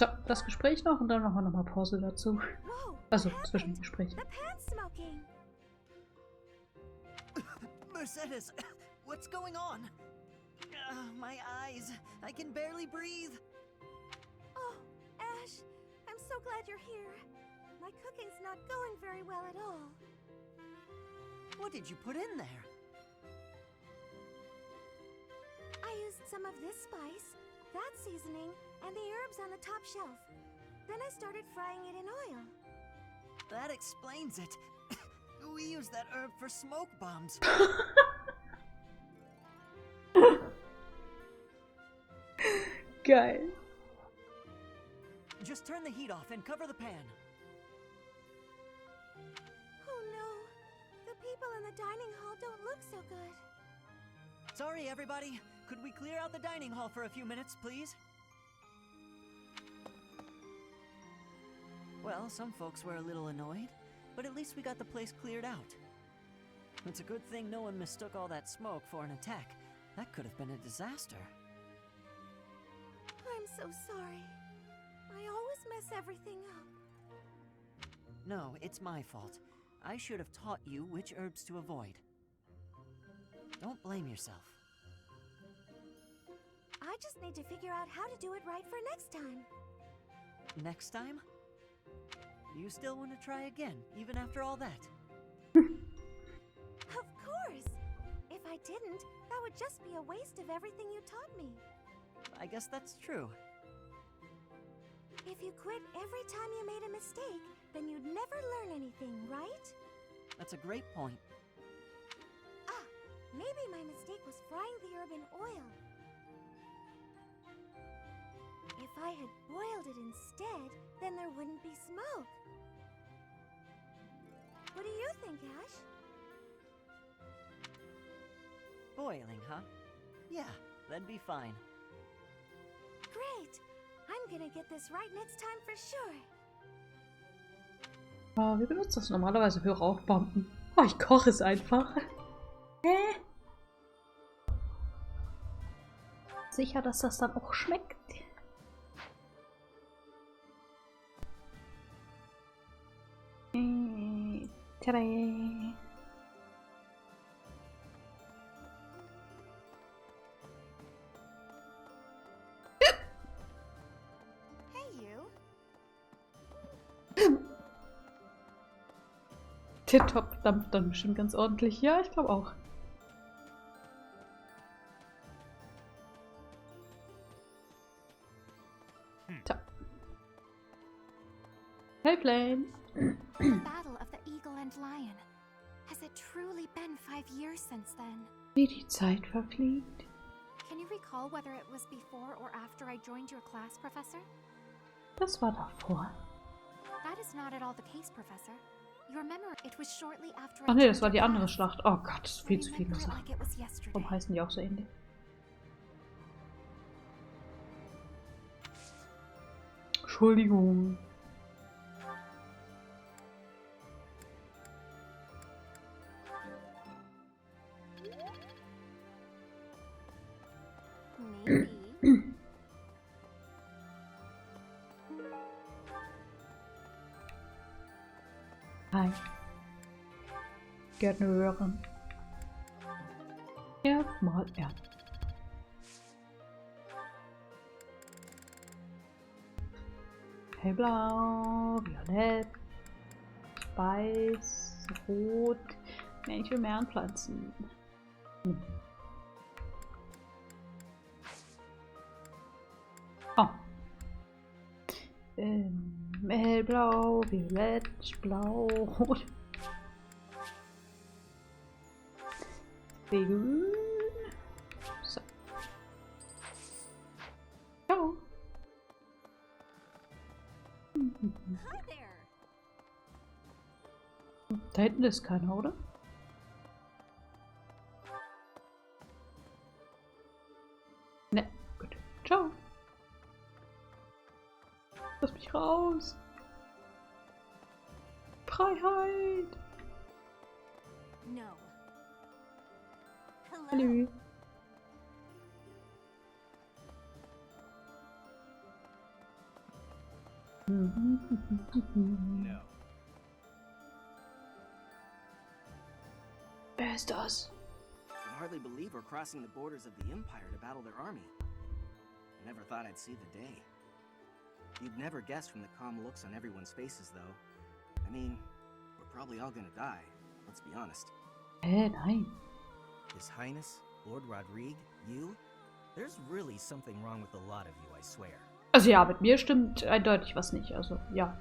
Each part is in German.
So, das Gespräch noch und dann machen wir nochmal Pause dazu. Also zwischen Gesprächen. Mercedes, what's going on? My eyes. I can barely breathe. Oh, Ash, I'm so glad you're here. My cooking's not going very well at all. What did you put in there? I used some of this spice, that seasoning, and the herbs on the top shelf. Then I started frying it in oil. That explains it. We use that herb for smoke bombs. Geil. Just turn the heat off and cover the pan. Oh no, the people in the dining hall don't look so good. Sorry, everybody. Could we clear out the dining hall for a few minutes, please? Well, some folks were a little annoyed, but at least we got the place cleared out. It's a good thing no one mistook all that smoke for an attack. That could have been a disaster. I'm so sorry. I always mess everything up. No, it's my fault. I should have taught you which herbs to avoid. Don't blame yourself. I just need to figure out how to do it right for next time. Next time? You still want to try again, even after all that? Of course! If I didn't, that would just be a waste of everything you taught me. I guess that's true. If you quit every time you made a mistake, then you'd never learn anything, right? That's a great point. Ah, maybe my mistake was frying the herb in oil. If I had boiled it instead, then there wouldn't be smoke. What do you think, Ash? Boiling, huh? Yeah, that'd be fine. Great! I'm gonna get this right next time for sure. Oh, wie benutzt das normalerweise für Rauchbomben? Oh, ich koche es einfach. Hä? Sicher, dass das dann auch schmeckt. Tada. Hey, you. Der Topf dampft dann bestimmt ganz ordentlich. Ja, ich glaube auch. Tja. Hey, Plane. Battle of the Eagle and Lion. Has it truly been 5 years since then? Wie die Zeit verfliegt. Can you recall whether it was before or after I joined your class, Professor? Das war davor. That is not at all the case, Professor. Your memory, it was shortly after Ach nee, das war die andere Schlacht. Oh Gott, das ist viel zu viele Remember it Sachen. like it was yesterday. Warum heißen die auch so ähnlich? Entschuldigung. Maybe. Hi. Gerne hören. Mal R. Hellblau, violett, weiß, rot. Nee, ich will mehr anpflanzen. Oh. Hellblau, violett, blau, rot. Grün. So. Ciao. Hi there. Da hinten ist keiner, oder? Ne, gut. Ciao. Lass mich raus. Freiheit. No. Hello. Hallo. No. Wer ist das? I can hardly believe we're crossing the borders of the Empire to battle their army. I never thought I'd see the day. You'd never guess from the calm looks on everyone's faces, though. I mean, we're probably all gonna die, let's be honest. Nein. His Highness, Lord Rodrigue, you? There's really something wrong with a lot of you, I swear. Also ja, mit mir stimmt eindeutig was nicht. Also, ja.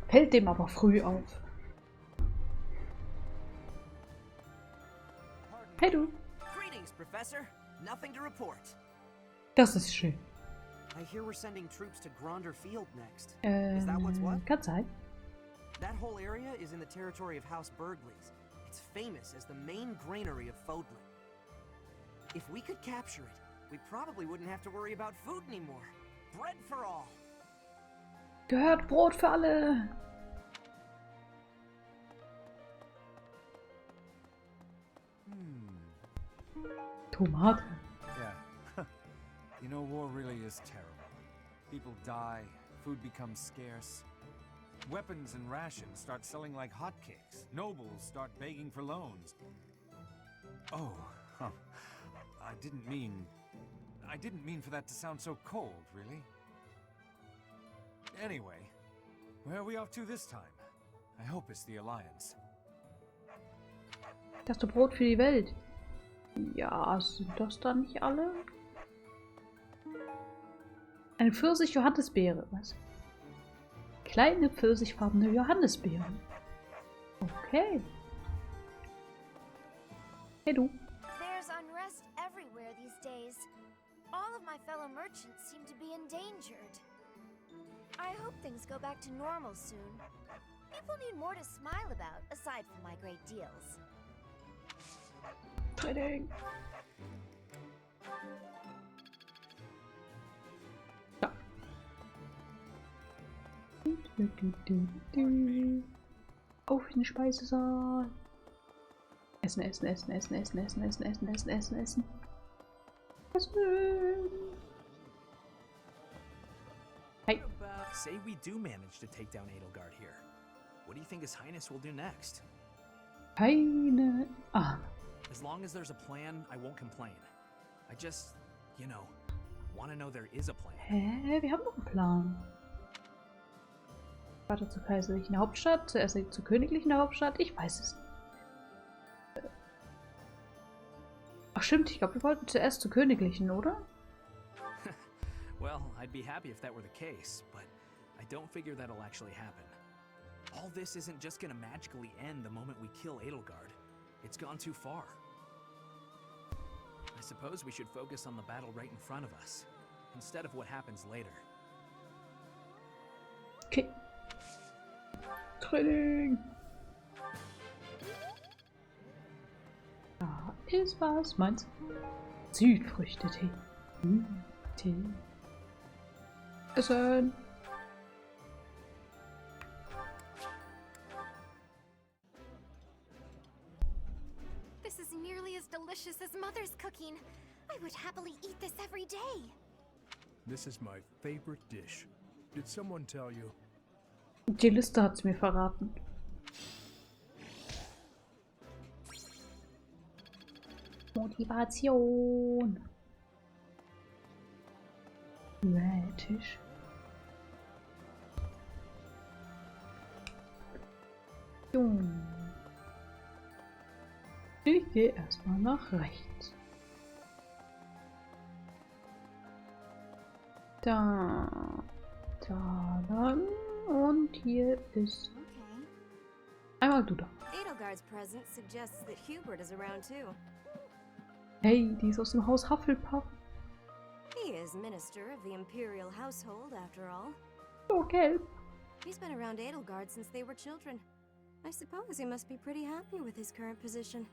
Fällt dem aber früh auf. Hey du. Greetings, Professor. Nothing to report. Das ist schön. I hear we're sending troops to Gronder Field next. Is that what's what? Kann sein. That whole area is in the territory of House Burgleys. It's famous as the main granary of Fodlan. If we could capture it, we probably wouldn't have to worry about food anymore. Bread for all. Gehört Brot für alle. Tomate. Yeah. You know, war really is terrible. People die, food becomes scarce. Weapons and rations start selling like hotcakes. Nobles start begging for loans. Oh, huh. I didn't mean for that to sound so cold, really. Anyway, where are we off to this time? I hope it's the Alliance. Das ist Brot für die Welt. Ja, sind das dann nicht alle? Eine Pfirsich-Johannisbeere. Was? Kleine pfirsichfarbene Johannisbeeren. Okay. Hey du. There's unrest everywhere these days. All of my fellow merchants seem to be endangered. I hope things go back to normal soon. People need more to smile about, aside from my great deals. Trading. Ja. Auf in den Speisesaal. Essen, essen, essen, essen, essen, essen, essen, essen, essen, essen, essen. Essen. Hey. Say we do manage to take down Edelgard here. What do you think His Highness will do next? Keine. Ah. As long as there's a plan, I won't complain. I just, you know, want to know there is a plan. Hä? Wir haben noch einen Plan. Weiter zur kaiserlichen Hauptstadt, zuerst zur königlichen Hauptstadt. Ich weiß es nicht. Ach stimmt, ich glaube, wir wollten zuerst zur königlichen, oder? Well, I'd be happy if that were the case, but I don't figure that'll actually happen. All this isn't just gonna magically end the moment we kill Edelgard. It's gone too far. I suppose we should focus on the battle right in front of us, instead of what happens later. Okay. Training. Da ist was. Meins? Südfrüchte-Tee. Tee. Essen. This is nearly as delicious as Mother's cooking. I would happily eat this every day. This is my favorite dish. Did someone tell you? Die Liste hat's mir verraten. Motivation. Tisch. Ich gehe erstmal nach rechts. Da lang und hier ist einmal du da. Edelgard's presence suggests that Hubert is around too. Hey, die ist aus dem Haus Hufflepuff. He is minister of the imperial household, after all. Okay. He's been around Edelgard since they were children. I suppose he must be pretty happy with his current position.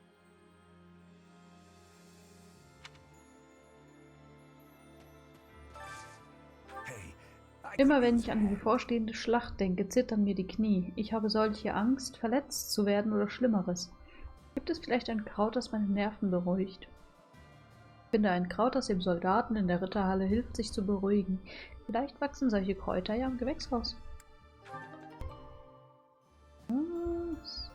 Immer wenn ich an die bevorstehende Schlacht denke, zittern mir die Knie. Ich habe solche Angst, verletzt zu werden oder Schlimmeres. Gibt es vielleicht ein Kraut, das meine Nerven beruhigt? Finde ein Kraut, das dem Soldaten in der Ritterhalle hilft, sich zu beruhigen. Vielleicht wachsen solche Kräuter ja im Gewächshaus. Was?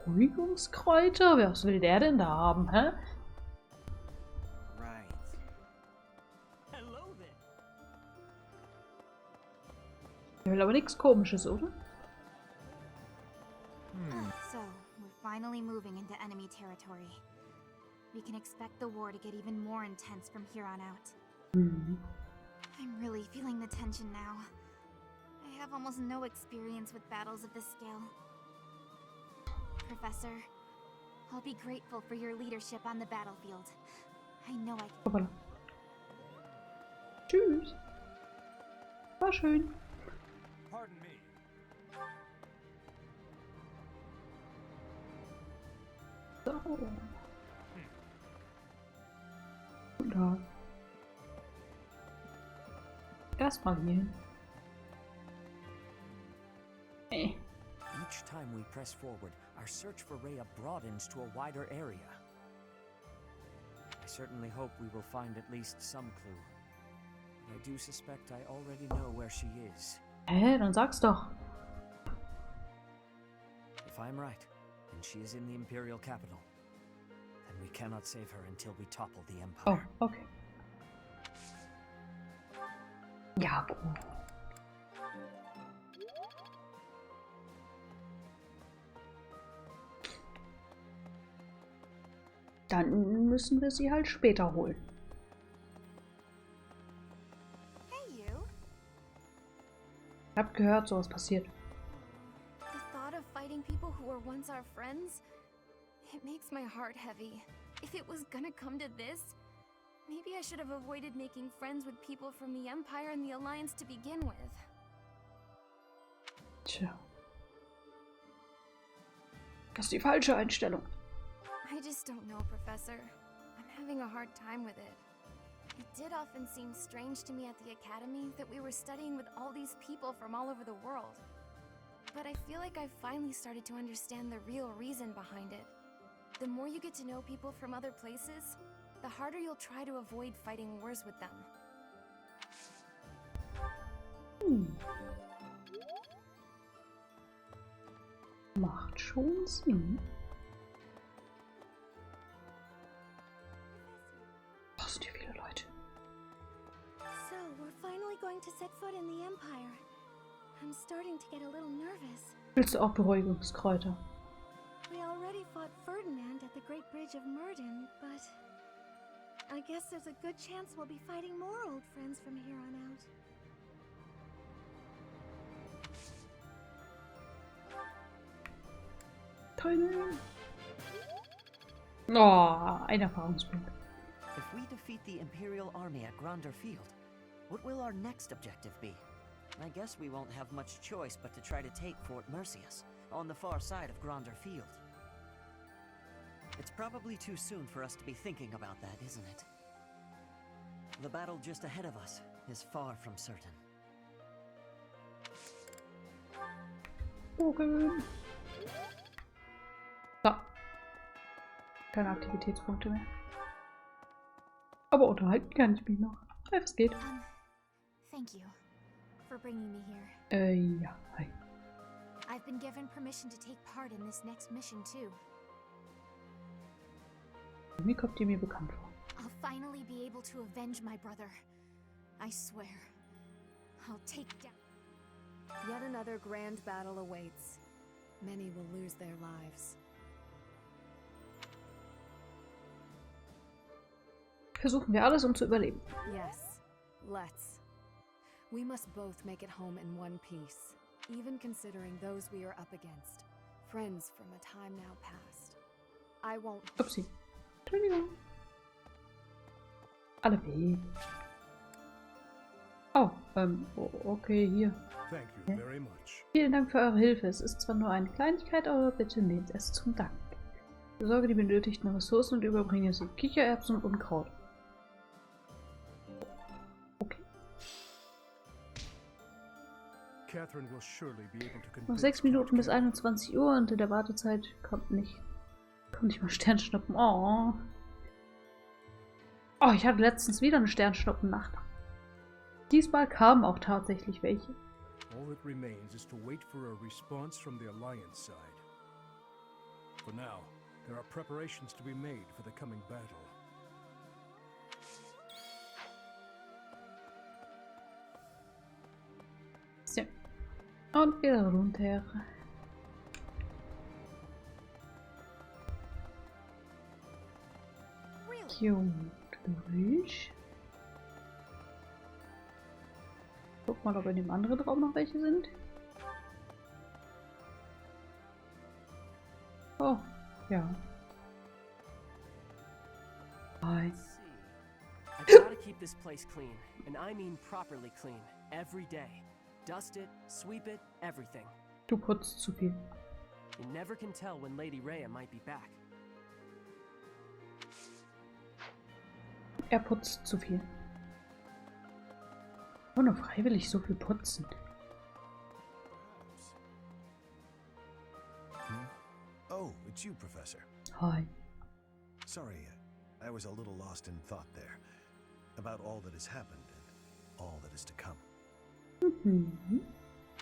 Beruhigungskräuter? Was will der denn da haben, hä? Right. Hello there. Der will aber nichts Komisches, oder? So, we're finally moving into enemy territory. We can expect the war to get even more intense from here on out. Mhm. I'm really feeling the tension now. I have almost no experience with battles of this scale. Professor, I'll be grateful for your leadership on the battlefield. I know I can. Hoppala. Tschüss. War schön. Pardon me. So. Guten Tag. Erstmal hier hin. Each time we press forward, our search for Rhea broadens to a wider area. I certainly hope we will find at least some clue. But I do suspect I already know where she is. Hä, dann sag's doch. If I'm right, and she is in the Imperial capital, then we cannot save her until we topple the Oh, Empire. okay. Ja, gut. Dann müssen wir sie halt später holen. Hey, you. Ich hab gehört, sowas passiert. The thought of fighting people who were once our friends, it makes my heart heavy. If it was gonna come to this, maybe I should have avoided making friends with people from the Empire and the Alliance to begin with. Tja. Das ist die falsche Einstellung. I just don't know, Professor. I'm having a hard time with it. It did often seem strange to me at the Academy that we were studying with all these people from all over the world. But I feel like I've finally started to understand the real reason behind it. The more you get to know people from other places, the harder you'll try to avoid fighting wars with them. Macht schon Sinn. Was sind hier viele Leute? So, we're finally going to set foot in the Empire. I'm starting to get a little nervous. Willst du auch Beruhigungskräuter? We already fought Ferdinand at the Great Bridge of Murden, but I guess there's a good chance we'll be fighting more old friends from here on out. Keine. Oh, ein Erfahrungspunkt. If we defeat the Imperial army at Grande Field, what will our next objective be? I guess we won't have much choice but to try to take Fort Mercius, on the far side of Grande Field. It's probably too soon for us to be thinking about that, isn't it? The battle just ahead of us is far from certain. Bogen. So. Keine Aktivitätspunkte mehr. Aber unterhalten kann ich mich noch. Es geht. Thank you for bringing me here. Ja. Hi. I've been given permission to take part in this next mission too. Wie kommt ihr mir bekannt vor? I'll finally be able to avenge my brother. I swear. I'll take down. Yet another grand battle awaits. Many will lose their lives. Versuchen wir alles, um zu überleben. Yes, let's. We must both make it home in one piece, even considering those we are up against. Friends from a time now past. I won't. Upsi. Entschuldigung. Alle weg. Oh, okay, hier. Thank you very much. Vielen Dank für eure Hilfe. Es ist zwar nur eine Kleinigkeit, aber bitte nehmt es zum Dank. Besorge die benötigten Ressourcen und überbringe sie. Kichererbsen und Unkraut. Okay. Catherine will surely be able to Noch convince 6 Minuten bis Count 21 Uhr und in der Wartezeit kommt nicht mal Sternschnuppen. Oh. Oh, ich hatte letztens wieder eine Sternschnuppennacht. Diesmal kamen auch tatsächlich welche. All that remains is to wait for a response from the Alliance side. For now, there are preparations to be made for the coming battle. So. Und wieder runter. Jo, durch. Guck mal, ob in dem anderen Raum noch welche sind. Oh, ja. Hi. Let's see. I gotta keep this place clean, and I mean properly clean, every day. Dust it, sweep it, everything. Du putzt zu viel. You never can tell when Lady Rhea might be back. Er putzt zu viel. Oh, nur freiwillig so viel putzen. Oh, it's you, Professor. Hi. Sorry, I was a little lost in thought there. About all that has happened and all that is to come.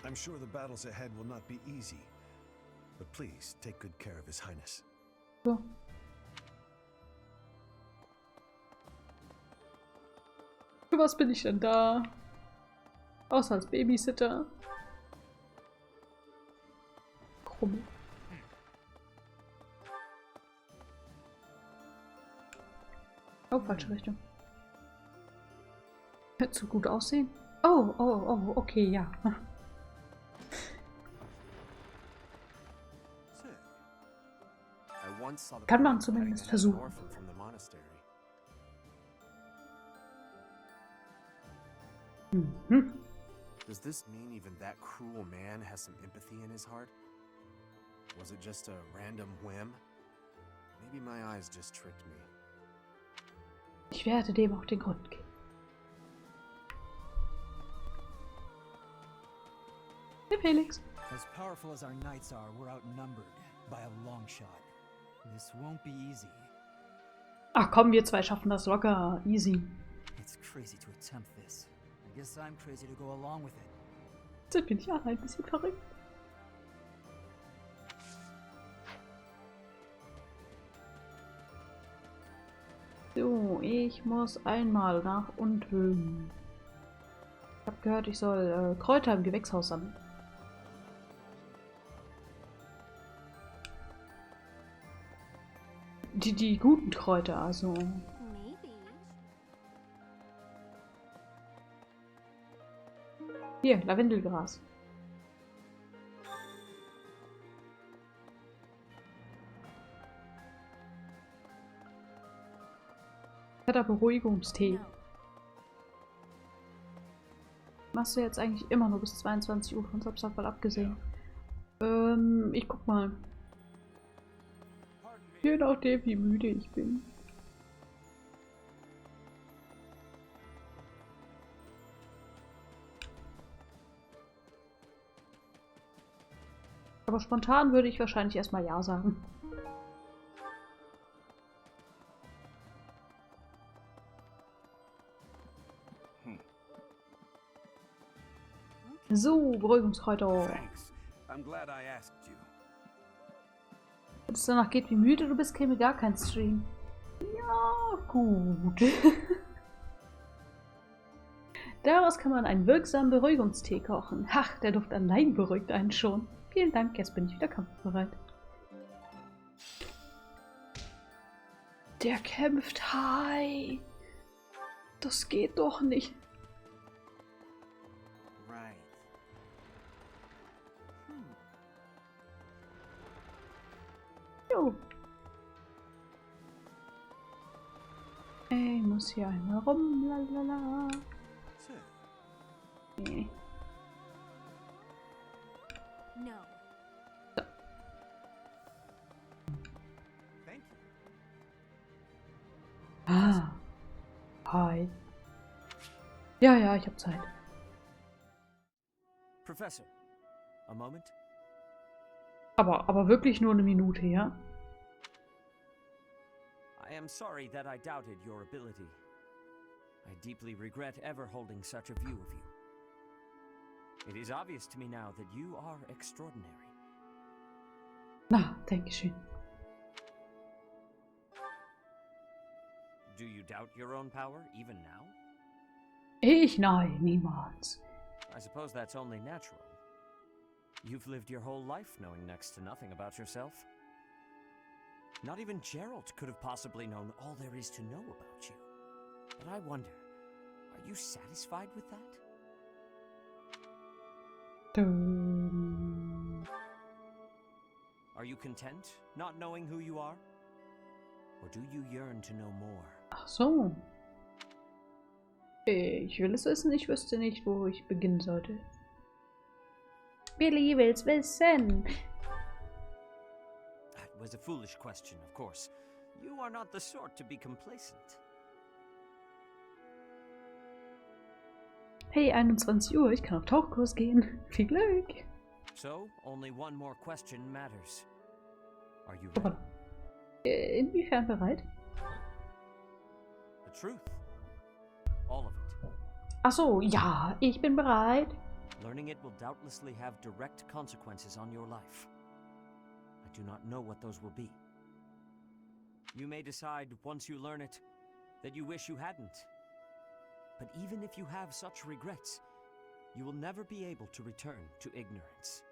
I'm sure the battles ahead will not be easy. But please, take good care of His Highness. So. Für was bin ich denn da? Außer als Babysitter. Krumm. Oh, falsche Richtung. Wird so gut aussehen. Oh, oh, oh, okay, ja. Kann man zumindest versuchen. Does this mean even that cruel man has some empathy in his heart? Was it just a random whim? Maybe my eyes just tricked me. Ich werde dem auch den Grund geben. Hey Felix. As powerful as our knights are, we're outnumbered by a long shot. This won't be easy. Ach komm, wir zwei schaffen das locker. Easy. It's crazy to attempt this. I guess I'm crazy to go along with it. Jetzt bin ich auch ein bisschen verrückt. So, ich muss einmal nach unten. Ich habe gehört, ich soll Kräuter im Gewächshaus sammeln. Die guten Kräuter, also. Hier, Lavendelgras. Fetter Beruhigungstee. Machst du jetzt eigentlich immer nur bis 22 Uhr von Samstag mal abgesehen? Ich guck mal. Je nachdem, wie müde ich bin. Aber spontan würde ich wahrscheinlich erstmal ja sagen. So, Beruhigungskräuter. Wenn es danach geht, wie müde du bist, käme gar kein Stream. Ja, gut. Daraus kann man einen wirksamen Beruhigungstee kochen. Ach, der Duft allein beruhigt einen schon. Vielen Dank, jetzt bin ich wieder kampfbereit. Der kämpft. Hi. Das geht doch nicht. Jo. Ich muss hier einmal rum. Lalala. Nee. No. So. Ah. Hi. Ja, ich hab Zeit. Professor, a moment? Aber wirklich nur eine Minute, ja? I am sorry that I doubted your ability. I deeply regret ever holding such a view of you. It is obvious to me now that you are extraordinary. Na, Dankeschön. Do you doubt your own power even now? Nein, niemals. I suppose that's only natural. You've lived your whole life knowing next to nothing about yourself. Not even Gerald could have possibly known all there is to know about you. But I wonder, are you satisfied with that? Are you content not knowing who you are? Or do you yearn to know more? Ach so. Ich will es wissen, ich wüsste nicht, wo ich beginnen sollte. Billy will's wissen. That was a foolish question, of course. You are not the sort to be complacent. Hey, 21 Uhr, ich kann auf Tauchkurs gehen. Viel Glück. So, only one more question matters. Are you ready? Inwiefern bereit? The truth. All of it. Ach so, ja, ich bin bereit. Learning it will doubtlessly have direct consequences on your life. I do not know what those will be. You may decide, once you learn it, that you wish you hadn't. But even if you have such regrets, you will never be able to return to ignorance.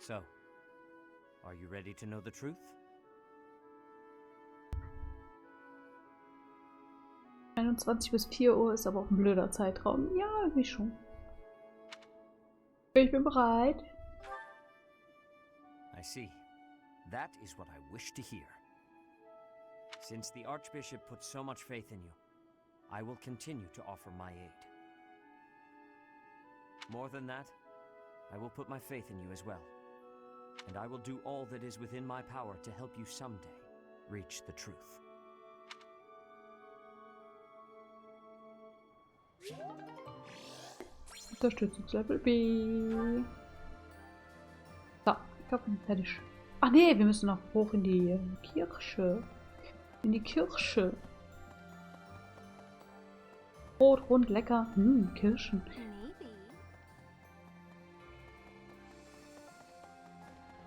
So, are you ready to know the truth? 21 bis 4 Uhr ist aber auch ein blöder Zeitraum. Ja, irgendwie schon. Ich bin bereit. I see. That is what I wish to hear. Since the Archbishop put so much faith in you, I will continue to offer my aid. More than that, I will put my faith in you as well. And I will do all that is within my power to help you someday reach the truth. Unterstützung Level B. So, ich glaube, wir sind fertig. Ach nee, wir müssen noch hoch in die Kirche. In die Kirche. Rot, rund, lecker. Kirschen.